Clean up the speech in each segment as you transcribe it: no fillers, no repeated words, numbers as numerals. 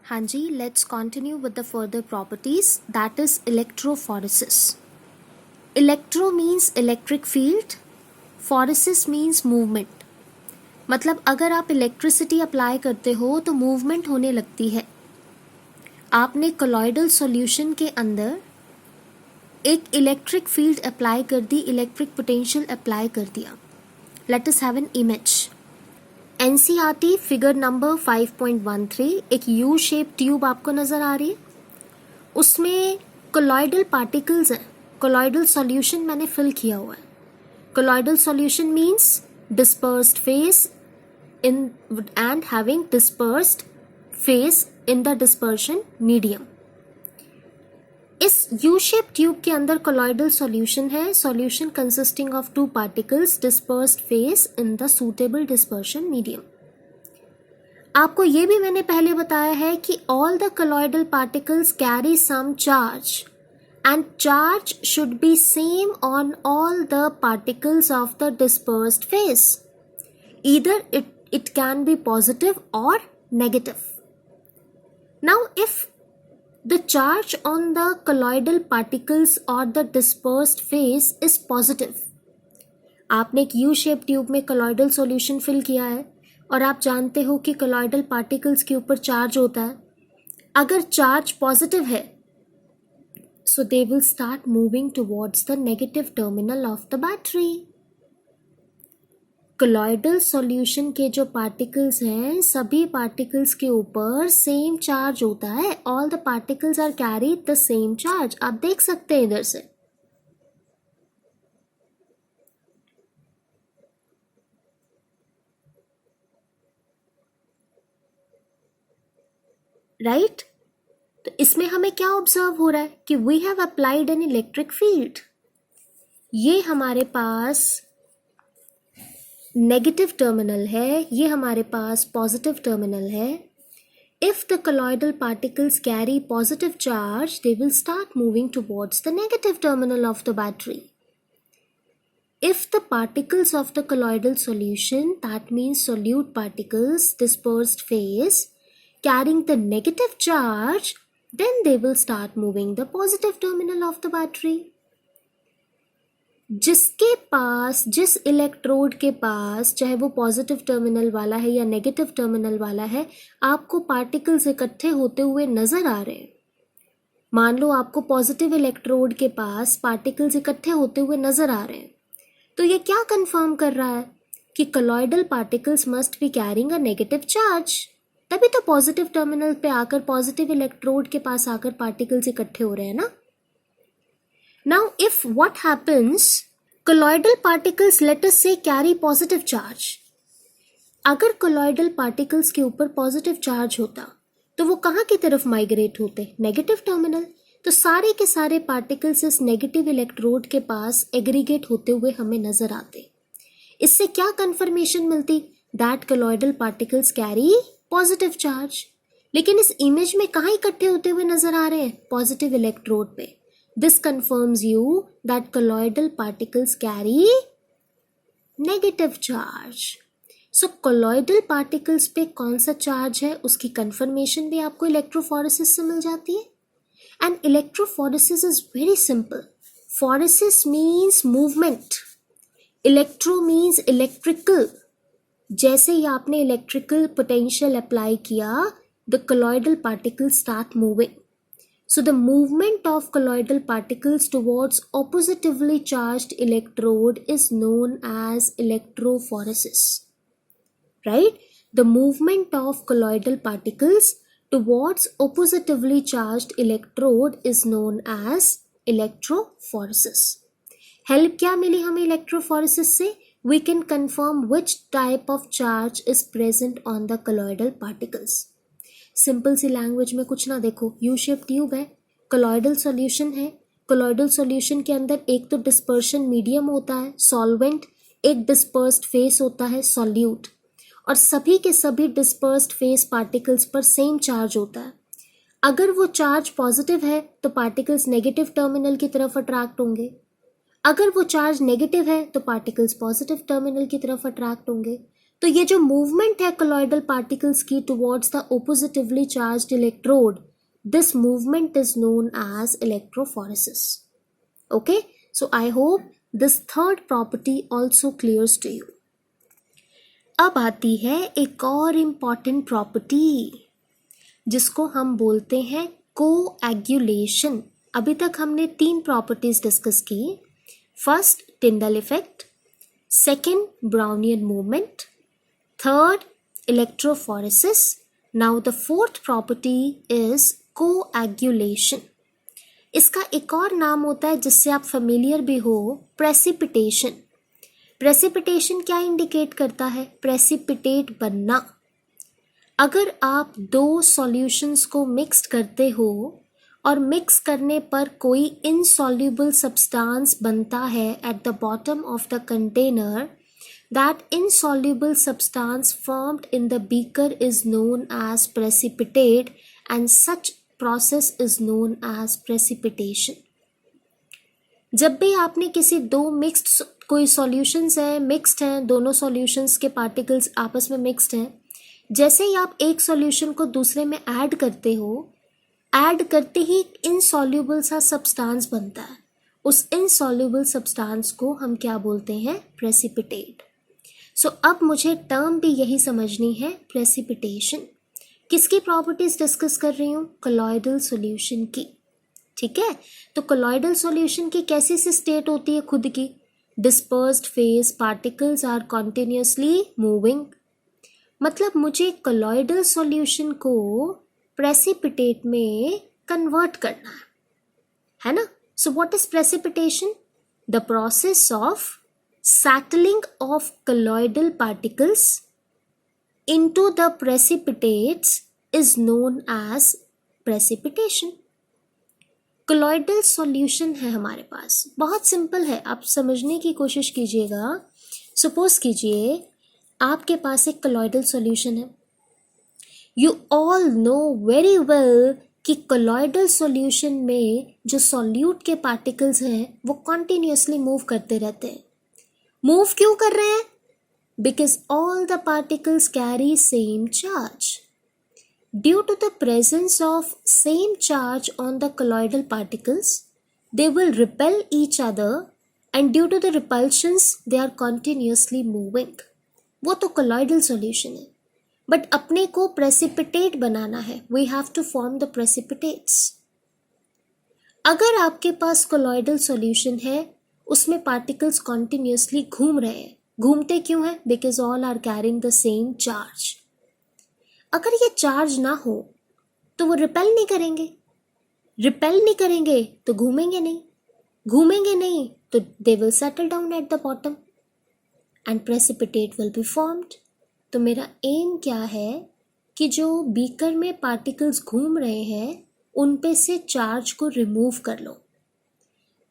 हाँ जी, let's continue with the further properties, that is electrophoresis. Electro means electric field, phoresis means movement. मतलब अगर आप electricity apply करते हो तो मूवमेंट होने लगती है. आपने कोलॉइडल सॉल्यूशन के अंदर एक इलेक्ट्रिक फील्ड अप्लाई कर दी, इलेक्ट्रिक पोटेंशियल अप्लाई कर दिया. Let us have an image. NCERT figure number 5.13, एक यू शेप ट्यूब आपको नजर आ रही है. उसमें कोलॉइडल पार्टिकल्स हैं. कोलॉइडल सॉल्यूशन मैंने फिल किया हुआ है. Colloidal solution means dispersed phase in and having dispersed phase in the dispersion medium. इस यू शेप ट्यूब के अंदर कोलॉइडल सॉल्यूशन है. Solution consisting of two particles, dispersed phase in the suitable dispersion medium. आपको ये भी मैंने पहले बताया है कि all the colloidal particles carry some charge and charge should be same on all the particles of the dispersed phase. Either it can be positive or negative. Now if the charge on the colloidal particles or the dispersed phase is positive, आपने एक U shape tube में colloidal solution fill किया है और आप जानते हो कि colloidal particles के ऊपर चार्ज होता है. अगर चार्ज पॉजिटिव है so they will start moving towards the negative terminal of the battery. Colloidal solution के जो पार्टिकल्स हैं, सभी पार्टिकल्स के ऊपर सेम चार्ज होता है. All the particles are carry the same charge. आप देख सकते हैं इधर से. राइट? तो इसमें हमें क्या ऑब्जर्व हो रहा है कि we have applied an electric field. ये हमारे पास नेगेटिव टर्मिनल है, ये हमारे पास पॉजिटिव टर्मिनल है. If the colloidal particles carry positive charge, they will start moving towards the negative terminal of the battery. If the particles of the colloidal solution, that means solute particles, dispersed phase, carrying the negative charge, then they will start moving the positive terminal of the battery. जिसके पास, जिस electrode के पास, चाहे वो positive terminal वाला है या negative terminal वाला है, आपको पार्टिकल्स इकट्ठे होते हुए नजर आ रहे हैं. मान लो आपको पॉजिटिव इलेक्ट्रोड के पास पार्टिकल्स इकट्ठे होते हुए नजर आ रहे हैं, तो ये क्या कंफर्म कर रहा है कि colloidal particles must be carrying a negative charge. तभी तो पॉजिटिव टर्मिनल पे आकर, पॉजिटिव इलेक्ट्रोड के पास आकर पार्टिकल्स इकट्ठे हो रहे हैं ना. Now, if what happens, colloidal particles, let us say, carry positive charge. अगर colloidal particles के ऊपर positive charge होता तो वो कहाँ की तरफ माइग्रेट होते? Negative terminal. तो सारे के सारे पार्टिकल्स इस नेगेटिव इलेक्ट्रोड के पास एग्रीगेट होते हुए हमें नजर आते. इससे क्या कंफर्मेशन मिलती? That colloidal particles carry positive charge. लेकिन इस इमेज में कहाँ इकट्ठे होते हुए नजर आ रहे हैं? पॉजिटिव इलेक्ट्रोड पे. This confirms you that colloidal particles carry negative charge. So colloidal particles पे कौन सा चार्ज है उसकी confirmation भी आपको electrophoresis से मिल जाती है. And electrophoresis is very simple. Phoresis means movement. Electro means electrical. जैसे ही आपने electrical potential apply किया, the colloidal particles start moving. So the movement of colloidal particles towards oppositively charged electrode is known as electrophoresis. Right? The movement of colloidal particles towards oppositively charged electrode is known as electrophoresis. Help क्या मिली हमें electrophoresis से? We can confirm which type of charge is present on the colloidal particles. Simple सी language में कुछ ना, देखो U shape tube है, colloidal solution है. कोलॉइडल सॉल्यूशन के अंदर एक तो डिस्पर्शन मीडियम होता है, सॉल्वेंट, एक डिस्पर्स्ड फेस होता है, सॉल्यूट. और सभी के सभी डिस्पर्स्ड फेस पार्टिकल्स पर सेम चार्ज होता है. अगर वो चार्ज पॉजिटिव है तो पार्टिकल्स नेगेटिव टर्मिनल की तरफ अट्रैक्ट होंगे. अगर वो चार्ज नेगेटिव है तो पार्टिकल्स पॉजिटिव टर्मिनल की तरफ अट्रैक्ट होंगे. तो ये जो मूवमेंट है कोलॉइडल पार्टिकल्स की towards the oppositely charged electrode, this movement is known as electrophoresis. Okay, so I hope this third property also clears to you. अब आती है एक और इम्पॉर्टेंट प्रॉपर्टी जिसको हम बोलते हैं कोएगुलेशन. अभी तक हमने 3 प्रॉपर्टीज डिस्कस की. First, Tyndall effect. Second, Brownian movement. Third, electrophoresis. Now the fourth property is coagulation. इसका एक और नाम होता है जिससे आप फेमिलियर भी हो, प्रेसिपिटेशन. प्रेसिपिटेशन क्या इंडिकेट करता है? प्रेसिपिटेट बनना. अगर आप 2 सॉल्यूशंस को मिक्स करते हो और मिक्स करने पर कोई इनसॉल्युबल सब्सटेंस बनता है at the bottom of the container, that insoluble substance formed in the beaker is known as precipitate and such process is known as precipitation. जब भी आपने किसी 2 मिक्स्ड कोई सॉल्यूशंस है, मिक्स्ड हैं, दोनों सॉल्यूशंस के पार्टिकल्स आपस में मिक्स्ड हैं, जैसे ही आप एक सॉल्यूशन को दूसरे में ऐड करते हो, ऐड करते ही इनसॉल्युबल सा सब्सटेंस बनता है. उस इनसॉल्युबल सब्सटेंस को हम क्या बोलते हैं? प्रेसिपिटेट. सो अब मुझे टर्म भी यही समझनी है, प्रेसिपिटेशन. किसकी प्रॉपर्टीज डिस्कस कर रही हूँ? कोलॉइडल सॉल्यूशन की. ठीक है, तो कोलॉइडल सॉल्यूशन की कैसी सी स्टेट होती है खुद की? Dispersed phase, particles are continuously moving. मतलब मुझे कोलॉइडल सॉल्यूशन को प्रेसिपिटेट में कन्वर्ट करना है ना? So what is precipitation? The process of settling of colloidal particles into the precipitates is known as precipitation. Colloidal solution है हमारे पास, बहुत सिंपल है, आप समझने की कोशिश कीजिएगा. सपोज कीजिए आपके पास एक कोलॉइडल सॉल्यूशन है. You all know very well कि कोलॉइडल सॉल्यूशन में जो सॉल्यूट के पार्टिकल्स हैं वो कॉन्टिन्यूसली मूव करते रहते हैं. मूव क्यों कर रहे हैं? Because all the particles carry same charge. Due to the presence of same charge on the colloidal particles, they will repel each other and due to the repulsions, they are continuously moving. वो तो colloidal solution है. But अपने को precipitate बनाना है. We have to form the precipitates. अगर आपके पास colloidal solution है, उसमें particles continuously घूम रहे हैं. घूमते क्यों हैं? Because all are carrying the same charge. अगर ये चार्ज ना हो तो वो रिपेल नहीं करेंगे. रिपेल नहीं करेंगे तो घूमेंगे नहीं. घूमेंगे नहीं तो they will settle down eight the bottom and precipitate will be formed. तो मेरा एम क्या है कि जो बीकर में पार्टिकल्स घूम रहे हैं उन पे से चार्ज को रिमूव कर लो.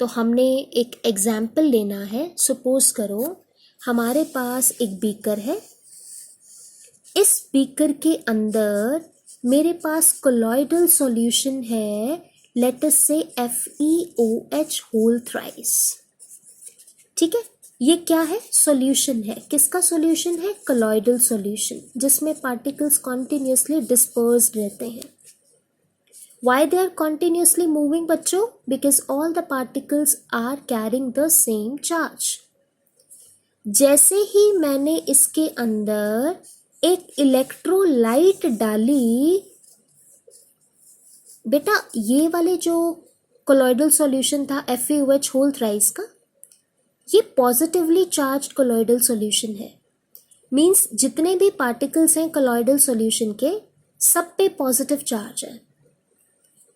तो हमने एक एग्जाम्पल लेना है. सपोज करो हमारे पास एक बीकर है. इस बीकर के अंदर मेरे पास कोलॉइडल सॉल्यूशन है, लेट अस से FeOH होल थ्राइस. ठीक है, ये क्या है? सॉल्यूशन है. किसका सॉल्यूशन है? कोलॉइडल सॉल्यूशन, जिसमें पार्टिकल्स कॉन्टिन्यूसली डिस्पर्स्ड रहते हैं. Why they are continuously moving बच्चों? Because all the particles are carrying the same charge. जैसे ही मैंने इसके अंदर एक इलेक्ट्रोलाइट डाली, बेटा ये वाले जो कोलॉइडल सॉल्यूशन था FeOH होल थ्राइस का, ये पॉजिटिवली चार्ज्ड कोलॉइडल सॉल्यूशन है. मींस जितने भी पार्टिकल्स हैं कोलॉइडल सॉल्यूशन के, सब पे पॉजिटिव चार्ज है.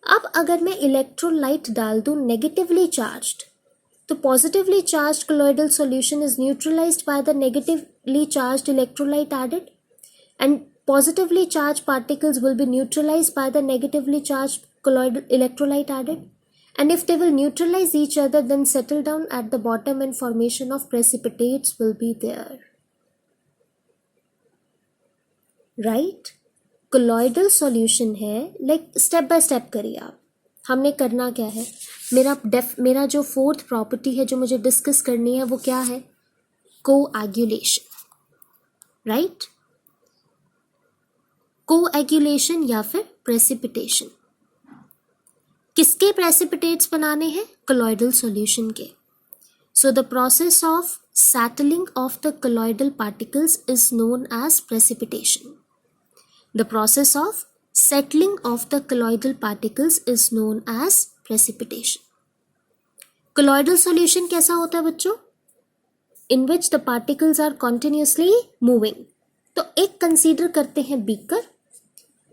अब अगर मैं इलेक्ट्रोलाइट डाल दूं नेगेटिवली चार्ज्ड, तो positively charged colloidal solution is neutralized by the negatively charged electrolyte added. And positively charged particles will be neutralized by the negatively charged colloidal electrolyte added. And if they will neutralize each other, then settle down at the bottom and formation of precipitates will be there. Right? Colloidal solution है, like step by step करिए आप. हमने करना क्या है? मेरा जो fourth property है जो मुझे डिस्कस करनी है वो क्या है? कोएगुलेशन. राइट? कोएगुलेशन या फिर प्रेसिपिटेशन। किसके प्रेसिपिटेट्स बनाने हैं? कोलॉइडल सॉल्यूशन के। So the process of settling of the colloidal particles is known as precipitation. The process of settling of the colloidal particles is known as precipitation. Colloidal solution कैसा होता है बच्चों? In which the particles are continuously moving. तो एक consider करते हैं beaker.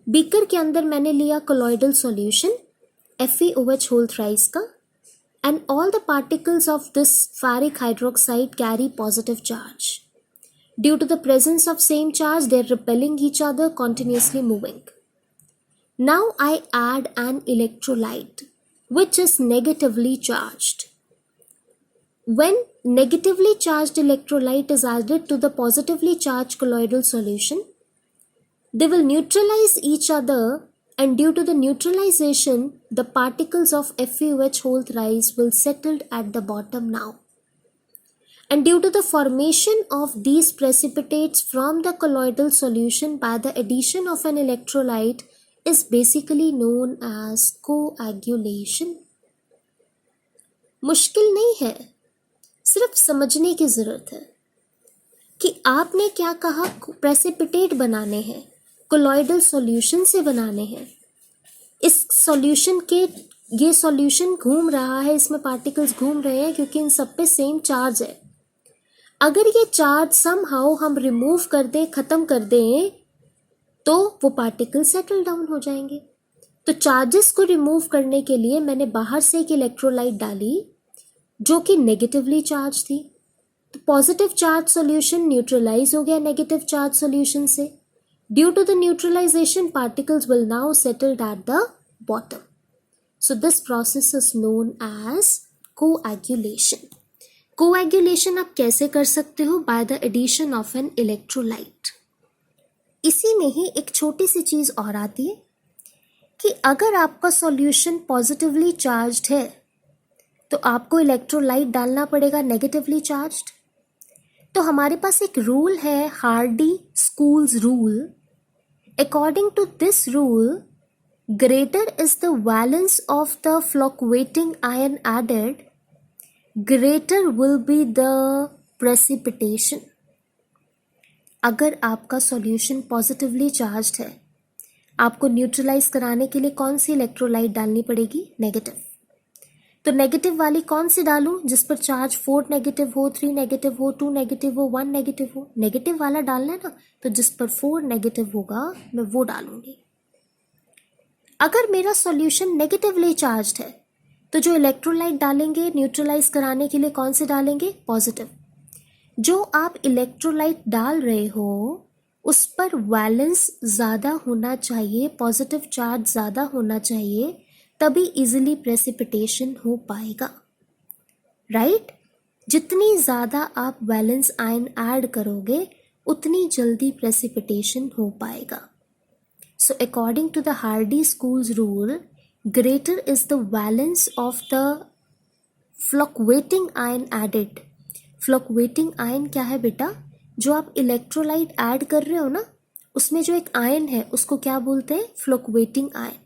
Beaker के अंदर मैंने लिया colloidal solution FeOH whole thrice का, and all the particles of this ferric hydroxide carry positive charge. Due to the presence of same charge, they are repelling each other, continuously moving. Now I add an electrolyte which is negatively charged. When negatively charged electrolyte is added to the positively charged colloidal solution, they will neutralize each other, and due to the neutralization, the particles of FeOH whole thrice will settle at the bottom now. And due to the formation of these precipitates from the colloidal solution by the addition of an electrolyte is basically known as coagulation. मुश्किल नहीं है, सिर्फ समझने की जरूरत है कि आपने क्या कहा। प्रेसिपिटेट बनाने हैं, कोलॉइडल सॉल्यूशन से बनाने हैं। इस सॉल्यूशन के ये सॉल्यूशन घूम रहा है, इसमें पार्टिकल्स घूम रहे हैं क्योंकि इन सब पे सेम चार्ज है। अगर ये चार्ज समहाउ हम रिमूव कर दें, खत्म कर दें, तो वो पार्टिकल सेटल डाउन हो जाएंगे। तो चार्जेस को रिमूव करने के लिए मैंने बाहर से एक इलेक्ट्रोलाइट डाली जो कि नेगेटिवली चार्ज थी। तो पॉजिटिव चार्ज सॉल्यूशन न्यूट्रलाइज हो गया नेगेटिव चार्ज सॉल्यूशन से। Due to the neutralization, particles will now settle at the bottom. So this process is known as coagulation. Coagulation आप कैसे कर सकते हो? By the addition of an electrolyte. इसी में ही एक छोटी सी चीज और आती है कि अगर आपका सॉल्यूशन पॉजिटिवली चार्ज्ड है तो आपको इलेक्ट्रोलाइट डालना पड़ेगा नेगेटिवली चार्ज्ड। तो हमारे पास एक रूल है, Hardy-schools rule. According to this rule, greater is the valence of the fluctuating ion added, greater will be the precipitation. अगर आपका सॉल्यूशन पॉजिटिवली चार्ज्ड है, आपको न्यूट्रलाइज कराने के लिए कौन सी इलेक्ट्रोलाइट डालनी पड़ेगी? नेगेटिव। तो नेगेटिव वाली कौन सी डालूं? जिस पर चार्ज 4 नेगेटिव हो, 3 नेगेटिव हो, 2 नेगेटिव हो, 1 नेगेटिव हो। नेगेटिव वाला डालना है ना, तो जिस पर 4 नेगेटिव होगा मैं वो डालूंगी। अगर मेरा सॉल्यूशन नेगेटिवली चार्ज्ड है तो जो इलेक्ट्रोलाइट डालेंगे न्यूट्रलाइज कराने के लिए कौन से डालेंगे? पॉजिटिव। जो आप इलेक्ट्रोलाइट डाल रहे हो उस पर वैलेंस ज़्यादा होना चाहिए, पॉजिटिव चार्ज ज़्यादा होना चाहिए, तभी इजीली प्रेसिपिटेशन हो पाएगा, राइट? जितनी ज़्यादा आप वैलेंस आयन ऐड करोगे उतनी जल्दी प्रेसिपिटेशन हो पाएगा। So according to the Hardy Schulze rule, greater is the valence of the fluctuating ion added. Fluctuating ion क्या है बेटा? जो आप इलेक्ट्रोलाइट ऐड कर रहे हो ना, उसमें जो एक आयन है उसको क्या बोलते हैं? Fluctuating ion.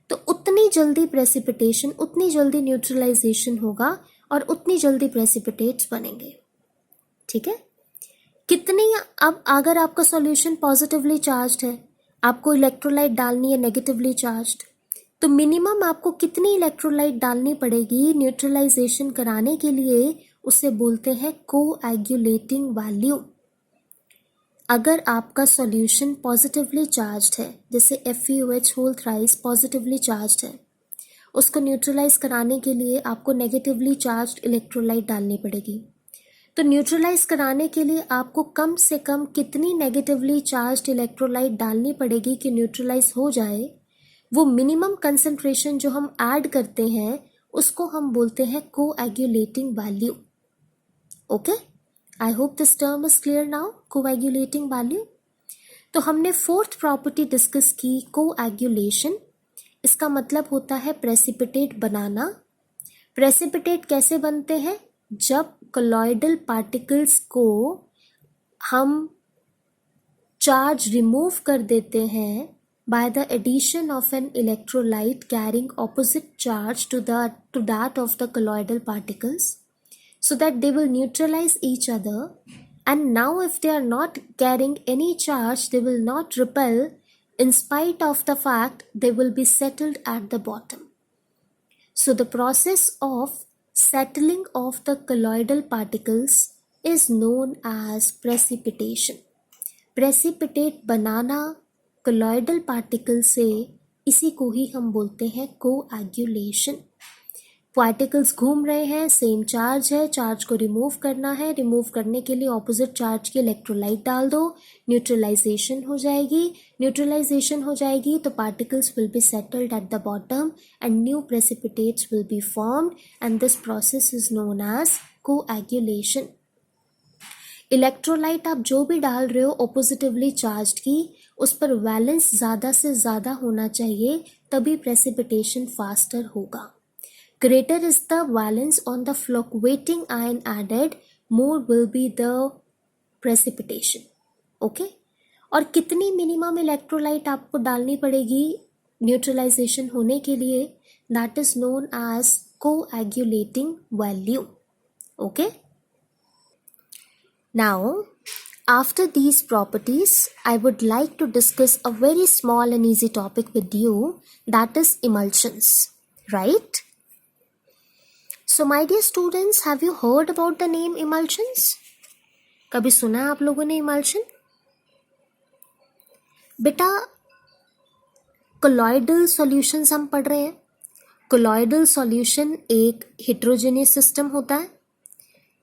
तो उतनी जल्दी प्रेसिपिटेशन, उतनी जल्दी न्यूट्रलाइजेशन होगा और उतनी जल्दी प्रेसिपिटेट्स बनेंगे, ठीक है? कितनी, अब अगर आपका सॉल्यूशन पॉजिटिवली चार्ज्ड है, आपको इलेक्ट्रोलाइट डालनी है नेगेटिवली चार्ज्ड, तो मिनिमम आपको कितनी इलेक्ट्रोलाइट डालनी पड़ेगी न्यूट्रलाइजेशन कराने के लिए? उसे बोलते हैं कोएगुलेटिंग वैल्यू। अगर आपका सॉल्यूशन पॉजिटिवली चार्ज्ड है, जैसे FeOH whole thrice positively charged है, उसको न्यूट्रलाइज कराने के लिए आपको नेगेटिवली चार्ज्ड इलेक्ट्रोलाइट डालनी पड़ेगी। तो न्यूट्रलाइज कराने के लिए आपको कम से कम कितनी नेगेटिवली चार्ज्ड इलेक्ट्रोलाइट डालनी पड़ेगी कि न्यूट्रलाइज हो जाए? वो मिनिमम कंसंट्रेशन जो हम ऐड करते हैं उसको हम बोलते हैं coagulating value. Okay, I hope this term is clear now, coagulating value. तो हमने फोर्थ प्रॉपर्टी डिस्कस की, कोएगुलेशन। इसका मतलब होता है प्रेसिपिटेट बनाना। प्रेसिपिटेट कैसे बनते हैं? जब कोलॉइडल पार्टिकल्स को हम चार्ज रिमूव कर देते हैं by the addition of an electrolyte carrying opposite charge to that of the colloidal particles, so that they will neutralize each other. And now if they are not carrying any charge, they will not repel, in spite of the fact they will be settled at the bottom. So the process of settling of the colloidal particles is known as precipitation. Precipitate banana colloidal particle से, इसी को ही हम बोलते हैं coagulation. Particles घूम रहे हैं, same charge है, चार्ज को रिमूव करना है, रिमूव करने के लिए ऑपोजिट चार्ज के इलेक्ट्रोलाइट डाल दो, न्यूट्रलाइजेशन हो जाएगी. न्यूट्रलाइजेशन हो जाएगी तो particles will be settled at the bottom and new precipitates will be formed and this process is known as coagulation. Electrolyte आप जो भी डाल रहे हो ऑपोजिटिवली चार्ज्ड की, उस पर वैलेंस ज़्यादा से ज़्यादा होना चाहिए, तभी प्रेसिपिटेशन फास्टर होगा. Greater is the valence on the fluctuating ion added, more will be the precipitation. Okay. और कितनी मिनिमम इलेक्ट्रोलाइट आपको डालनी पड़ेगी न्यूट्रलाइजेशन होने के लिए? That is known as coagulating value. Okay. Now, after these properties, I would like to discuss a very small and easy topic with you, that is emulsions, right? So my dear students, have you heard about the name emulsions? कभी सुना है आप लोगों ने emulsion? बेटा colloidal solutions हम पढ़ रहे हैं. colloidal solution एक heterogeneous system होता है.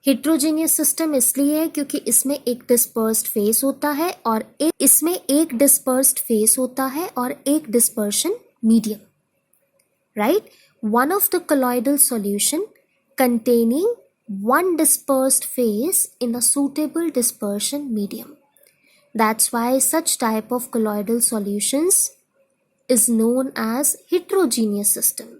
हेट्रोजेनियस सिस्टम इसलिए है क्योंकि इसमें एक डिस्पर्स्ड फेस होता है और एक डिस्पर्स्ड फेस होता है और एक dispersion medium, right. One of the colloidal solution containing one dispersed phase in a suitable dispersion medium. That's why such type of colloidal solutions is known as heterogeneous system.